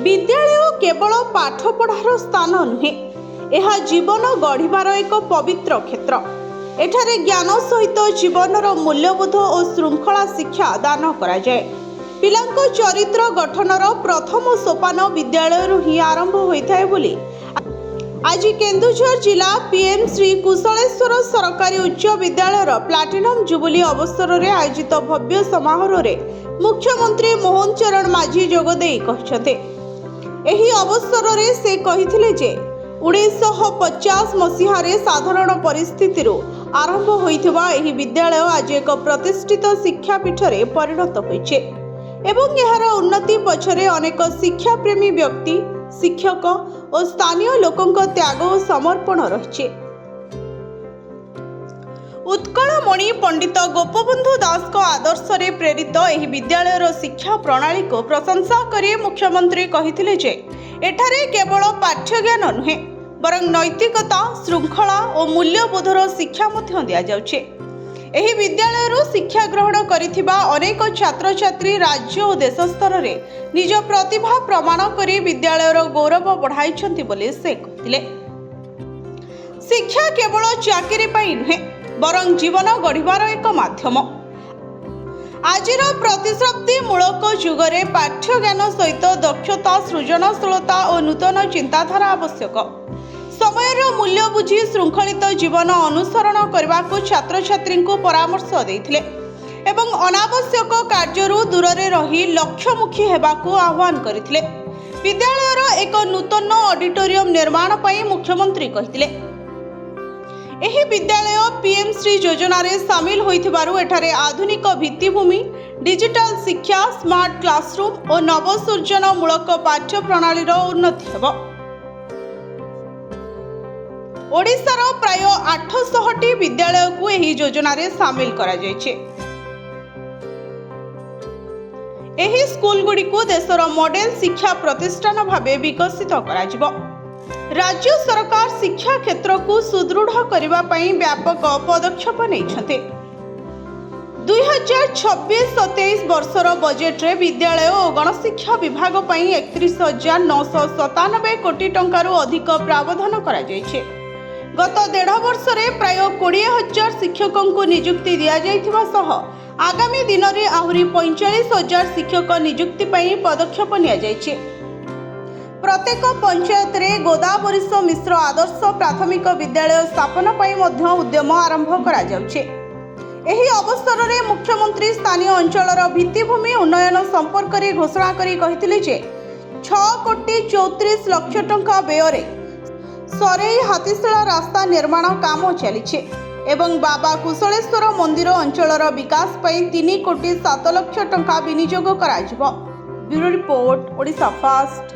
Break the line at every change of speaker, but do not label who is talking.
विद्यालय केवल पाठपढ़ार स्थान नुहे, यह जीवन गढ़िबार एक पवित्र क्षेत्र। एठारे ज्ञान सहित जीवनर मूल्यबोध और श्रृंखला शिक्षा दान करा जाए। पिलांको चरित्र गठनर प्रथम सोपान विद्यालय ही आरंभ होता है बोली आज केन्दुझर जिला पीएम श्री कुशलेश्वर सरकारी उच्च विद्यालय प्लाटिनम जुबली अवसर में आयोजित भव्य समारोह में मुख्यमंत्री मोहन चरण माझी जोगदे कहते। एही अवसर में से कहिथिले जे 1950 मसीहारे साधारण परिस्थिति आरंभ होइथिबा एही विद्यालय आज एक प्रतिष्ठित शिक्षापीठ रे परिणत होइछे एवं एहार उन्नति पछरे अनेक शिक्षा प्रेमी व्यक्ति, शिक्षक और स्थानीय लोकों त्याग और समर्पण रही। उत्कलमणि पंडित गोपबंधु दास को आदर्श रे प्रेरित एही विद्यालयर शिक्षा प्रणाली को प्रशंसा करी मुख्यमंत्री कहिथिले जे एठारे केवल पाठ्यज्ञान नुहे बरं नैतिकता, श्रृंखला और मूल्यबोधर शिक्षा मध्य दिया जाउछे। एही विद्यालयरू शिक्षा ग्रहण करिथिबा अनेक छात्र छात्री राज्य और देश स्तर रे निज प्रतिभा प्रमाण करी विद्यालयर गौरव बढ़ाइछन्ति बोली से कहथिले। शिक्षा केवल चाकरी पाई नुहे बरं जीवन गढ़िबार एक माध्यम। आजिर प्रतिश्रुति मूलक जुगरे पाठ्य ज्ञान सहित दक्षता, सृजनशीलता और नूतन चिंताधारा आवश्यक। समयर मूल्य बुझी श्रृंखलित जीवन अनुसरण करने को छात्र छात्री को परामर्श देथिले एवं अनावश्यक कार्यरू दूर रही लक्ष्यमुखी हेबाकू आह्वान करथिले। विद्यालयर एक नूतन ऑडिटोरियम निर्माण पई मुख्यमंत्री कहिथिले। एही विद्यालय पीएम श्री योजना रे शामिल होइथिबारु एठारे आधुनिक भित्तिभूमि, डिजिटल शिक्षा, स्मार्ट क्लासरूम और नवसृजन मूलक पाठ्य प्रणाली उन्नति हेबो। ओडिशार प्राय 800टी विद्यालय को एही योजना रे शामिल करा जायछे। एही स्कूल गुडी को देशर मॉडल शिक्षा प्रतिष्ठान भाबे विकसित करा जिवो। राज्य सरकार शिक्षा क्षेत्र को सुदृढ़ करबा पई व्यापक पदक्षेप नैछते। 2026-27 वर्षर बजेट रे विद्यालय और गणशिक्षा विभाग पई 31,997 कोटी टंकारु अधिक प्रावधान करा जायछे। गत 1.5 वर्ष रे प्राय 20,000 शिक्षकों को नियुक्ति दिया जाइथिबा सह आगामी दिन रे आहुरी 45,000 शिक्षक नियुक्ति पई पदक्षेप निया जायछे। प्रत्येक पंचायत रे गोदावरीश मिश्र आदर्श प्राथमिक विद्यालय स्थापना पई मध्य उद्यम आरंभ करा जाउछे। एही अवसर रे मुख्यमंत्री स्थानीय अंचलर भित्तिभूमि उन्नयन संपर्क रे घोषणा करी कहिथिले जे 6,34 लाख टंका व्यय सरेई हाथीशाला रास्ता निर्माण काम चली एवं बाबा कुशलेश्वर मंदिर अंचलर विकास पई 3,07 लाख टंका विनियोग करा जिवो। Bureau report, Odisha fast.